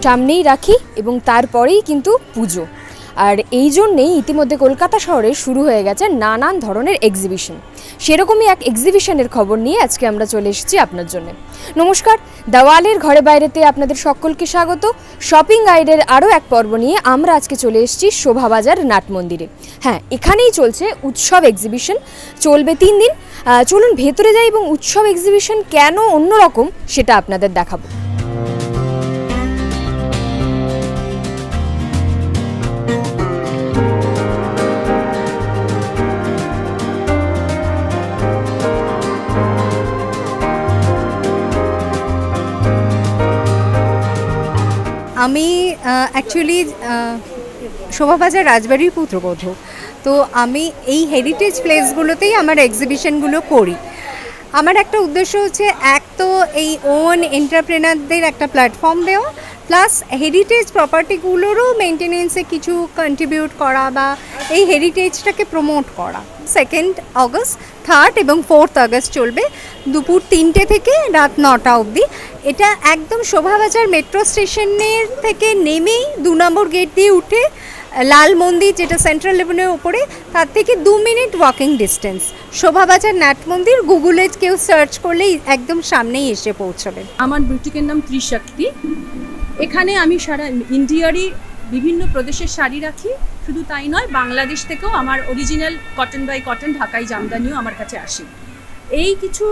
সামনেই রাখি এবং তারপরেই কিন্তু পুজো। আর এই জন্যেই ইতিমধ্যে কলকাতা শহরে শুরু হয়ে গেছে নানান ধরনের এক্সিবিশন। সেরকমই এক এক্সিবিশনের খবর নিয়ে আজকে আমরা চলে এসেছি আপনার জন্য। নমস্কার, দেওয়ালের ঘরে বাইরেতে আপনাদের সকলকে স্বাগত। শপিং গাইডের আরও এক পর্ব নিয়ে আমরা আজকে চলে এসেছি শোভাবাজার নাট মন্দিরে। হ্যাঁ, এখানেই চলছে উৎসব এক্সিবিশন, চলবে 3 দিন। চলুন ভেতরে যাই এবং উৎসব এক্সিবিশন কেন অন্যরকম সেটা আপনাদের দেখাবো। আমি অ্যাকচুয়ালি শোভাবাজার রাজবাড়ির পুত্রবধূ, তো আমি এই হেরিটেজ প্লেসগুলোতেই আমার এক্সিবিশনগুলো করি। আমার একটা উদ্দেশ্য হচ্ছে, এক তো এই ওন এন্টারপ্রেনারদের একটা প্ল্যাটফর্ম দেওয়া, প্লাস হেরিটেজ প্রপার্টিগুলোরও মেনটেনেন্সে কিছু কন্ট্রিবিউট করা বা এই হেরিটেজটাকে প্রমোট করা। 2 অগস্ট, 3 এবং 4 আগস্ট চলবে দুপুর 3টে থেকে রাত 9টা অবধি। এটা একদম শোভাবাজার মেট্রো স্টেশনের থেকে নেমেই 2 নম্বর গেট দিয়ে উঠে লাল মন্দির, যেটা সেন্ট্রাল লেভেলের ওপরে, তার থেকে 2 minute walking distance. Shobhabazar nut মন্দির গুগলে কেউ সার্চ করলেই একদম সামনেই এসে পৌঁছবে। আমার বুটিকের নাম ত্রিশক্তি। এখানে আমি সারা ইন্ডিয়ারই বিভিন্ন প্রদেশের শাড়ি রাখি। শুধু তাই নয়, বাংলাদেশ থেকেও আমার অরিজিনাল কটন বাই কটন ঢাকাই জামদানিও আমার কাছে আসে। এই কিছু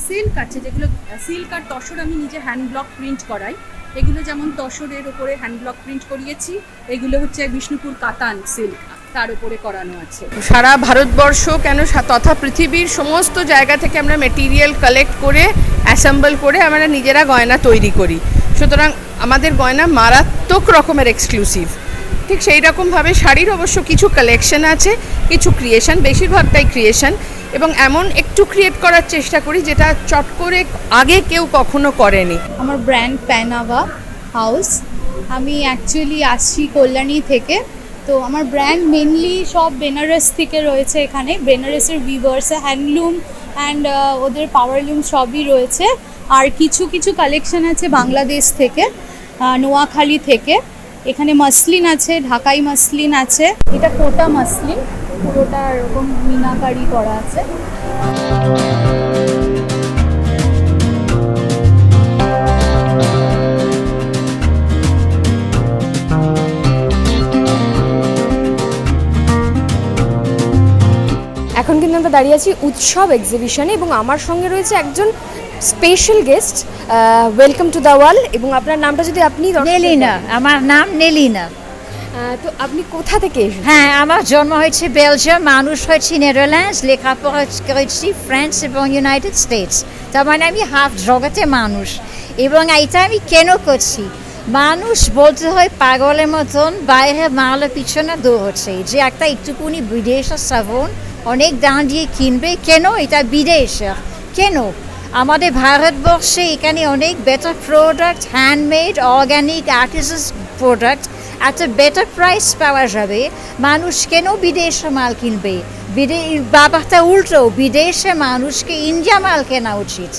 সিল্ক আছে, যেগুলো সিল্ক আর তসর আমি নিজে হ্যান্ড ব্লক প্রিন্ট করাই। এগুলো যেমন তসরের ওপরে হ্যান্ড ব্লক প্রিন্ট করিয়েছি, এগুলো হচ্ছে বিষ্ণুপুর কাতান সিল্ক, তার উপরে করানো আছে। সারা ভারতবর্ষ কেন তথা পৃথিবীর সমস্ত জায়গা থেকে আমরা মেটেরিয়াল কালেক্ট করে অ্যাসেম্বল করে আমরা নিজেরা গয়না তৈরি করি। সুতরাং আমাদের গয়না মারাত্মক রকমের এক্সক্লুসিভ। ঠিক সেই রকমভাবে শাড়ির অবশ্য কিছু কালেকশন আছে, কিছু ক্রিয়েশন, বেশিরভাগটাই ক্রিয়েশন, এবং এমন একটু ক্রিয়েট করার চেষ্টা করি যেটা চট করে আগে কেউ কখনো করেনি। আমার ব্র্যান্ড প্যানাভা হাউস। আমি অ্যাকচুয়ালি আসছি কল্যাণী থেকে। তো আমার ব্র্যান্ড মেনলি সব বেনারস থেকে রয়েছে। এখানে বেনারসের ভিভার্সে হ্যান্ডলুম অ্যান্ড ওদের পাওয়ারলুম সবই রয়েছে। আর কিছু কিছু কালেকশন আছে বাংলাদেশ থেকে, নোয়াখালী থেকে। এখানে মাসলিন আছে, ঢাকাই মাসলিন আছে, এটা কোটা মাসলিন, পুরোটা এরকম মিনাকারি করা আছে। এখন কিন্তু আমরা দাঁড়িয়ে আছি উৎসব এক্সিবিশনে এবং আমার সঙ্গে রয়েছে একজন স্পেশাল গেস্ট। ওয়েলকাম টু দেওয়াল। এবং আপনার নামটা যদি আপনি নেলিনা, আমার নাম নেলিনা। তো আপনি কোথা থেকে এসেছেন? হ্যাঁ, আমার জন্ম হয়েছে বেলজিয়াম, মানুষ হয়েছে নেদারল্যান্ডস, লেখাপড়া করেছি ফ্রান্স এবং ইউনাইটেড স্টেটস। তার মানে আমি হাফ জগতে মানুষ। এবং এটা আমি কেন করছি, মানুষ বলতে হয় পাগলের মতন বাইরে মালের পিছনে দৌড়চ্ছে, যে একটা একটুকুনি বিদেশের সাবন অনেক দাম দিয়ে কিনবে। কেন? এটা বিদেশের। কেন? আমাদের ভারতবর্ষে এখানে অনেক better product, handmade, organic, artisan product একটা বেটার প্রাইস পাওয়া যাবে। মানুষ কেন বিদেশে মাল কিনবে? ব্যাপারটা উল্টো, বিদেশে মানুষকে ইন্ডিয়া মাল কেনা উচিত।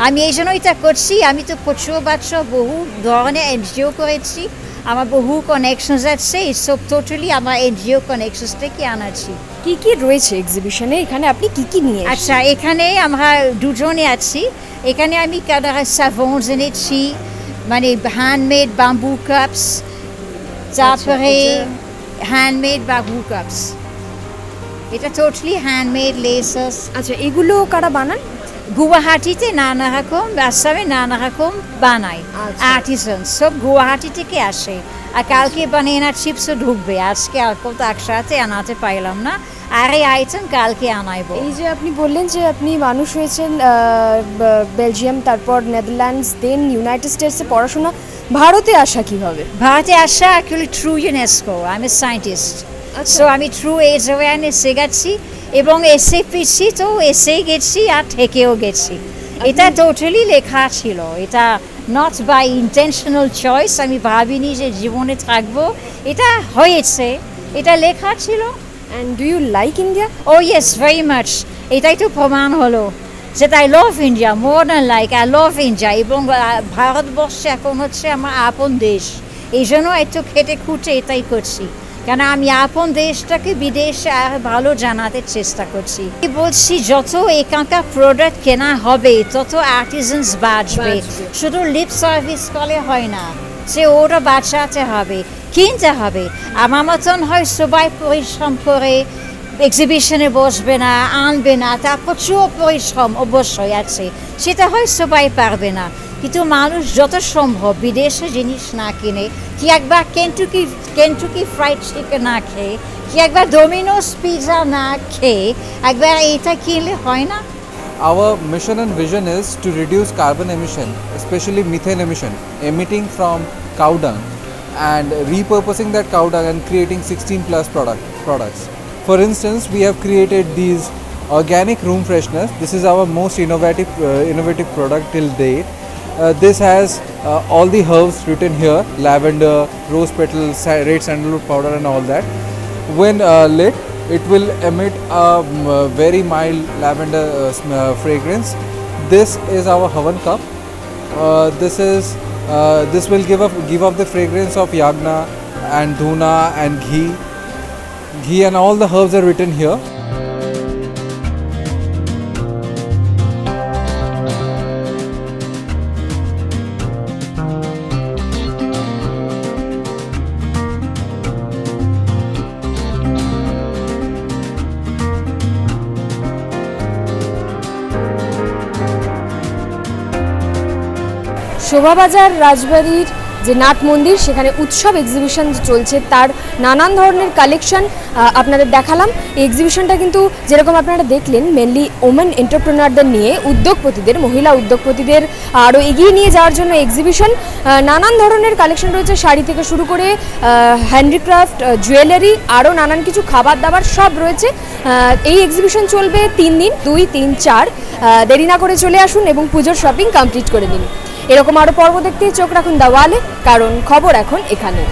আমি এই জন্য এটা করছি। আমি তো প্রচুর বহু ধরনের এনজিও করেছি, আমার বহু কানেকশনস আছে, এইসব টোটালি আমার এনজিও কানেকশনস থেকে আনাচ্ছি। কি কি রয়েছে এক্সিবিশনে? এখানে আপনি কি কি নিয়ে? আচ্ছা, এখানে আমরা দুজনে আছি। এখানে আমি কাদার সাবন এনেছি, মানে হ্যান্ডমেড বাম্বু কাপস, তারপরে হ্যান্ডমেড বাম্বু কাপস, এটা টোটালি হ্যান্ডমেড লেসাস। আচ্ছা, এগুলো কারা বানান? গুয়াহাটিতে নানা রকম, আসামে নানা রকম বানায় আর্টিসান, সব গুয়াহাটি থেকে আসে। আর কালকে বানানা চিপসও ঢুকবে, আজকে আর কত একসাথে আনাতে পারলাম না। আর এই আইটেম কালকে আনাইব। এই যে আপনি বললেন যে আপনি মানুষ হয়েছেন বেলজিয়াম, তারপর নেদারল্যান্ডস, দেন ইউনাইটেড স্টেটসে পড়াশোনা, ভারতে আসা কিভাবে? ভারতে আসা অ্যাকচুয়ালি থ্রু ইউনেস্কো। আমি সায়েন্টিস্ট, সো আমি থ্রু এজ অ্যাওয়ারনেসে গেছি এবং এসে ফিরছি, তো এসে গেছি আর থেকেও গেছি। এটা টোটালি লেখা ছিল, এটা নট বাই ইন্টেনশনাল চয়েস। আমি ভাবিনি যে জীবনে থাকবো, এটা হয়েছে, এটা লেখা ছিল। And do you like India? Oh yes, very much. এটাই তো প্রমাণ হলো that I love India more than like I love India, এবং ভারতবর্ষে এখন হচ্ছে আমার আপন দেশ। এই জন্য একটু খেটে খুঁটে এটাই করছি, কেন আমি আপন দেশটাকে বিদেশে আর ভালো জানাতে চেষ্টা করছি। বলছি যত এখানকার প্রোডাক্ট কেনা হবে তত আর্টিজানস বাঁচবে, শুধু লিপ সার্ভিস করলে হয় না, সে ওটা বাঁচাতে হবে, কিনতে হবে। আমার মতন হয় সবাই পরিশ্রম করে এক্সিবিশনে বসবে না, আনবে না, তার প্রচুর পরিশ্রম অবশ্যই আছে, সেটা হয় সবাই পারবে না, কিন্তু মানুষ যত সম্ভব বিদেশে জিনিস না কিনে, কি একবার কেন্টুকি ফ্রাইড চিকেন না খেয়ে, কি একবার ডোমিনোস পিৎজা না খেয়ে একবার এটা কিনলে হয় না? Our mission and vision is to reduce carbon emission, especially methane emission, emitting from cow dung, and repurposing that cow dung and creating 16 plus products. For instance, we have created these organic room fresheners. This is our most innovative product till date. This has all the herbs written here: lavender, rose petals, red sandalwood powder, and all that. When lit, it will emit a very mild lavender fragrance. This is our Havan cup. This will give up the fragrance of yagna and dhuna and ghee. Ghee and all the herbs are written here. Shobhabazar রাজবাড়ির যে nut মন্দির, সেখানে উৎসব exhibition চলছে, তার নানান ধরনের collection আপনাদের দেখালাম। এই এক্সিবিশনটা কিন্তু যেরকম আপনারা দেখলেন মেনলি ওমেন এন্টারপ্রেনারদের নিয়ে, উদ্যোগপতিদের, মহিলা উদ্যোগপতিদের আরও এগিয়ে নিয়ে যাওয়ার জন্য এক্সিবিশন। নানান ধরনের কালেকশন রয়েছে, শাড়ি থেকে শুরু করে হ্যান্ডিক্রাফট, জুয়েলারি, আরও নানান কিছু খাবার দাবার সব রয়েছে। এই এক্সিবিশন চলবে 3 দিন, 2, 3, 4। দেরি না করে চলে আসুন এবং পুজোর শপিং কমপ্লিট করে দিন। এরকম আরও পর্ব দেখতে চোখ রাখুন দ্য ওয়ালে, কারণ খবর এখন এখানে।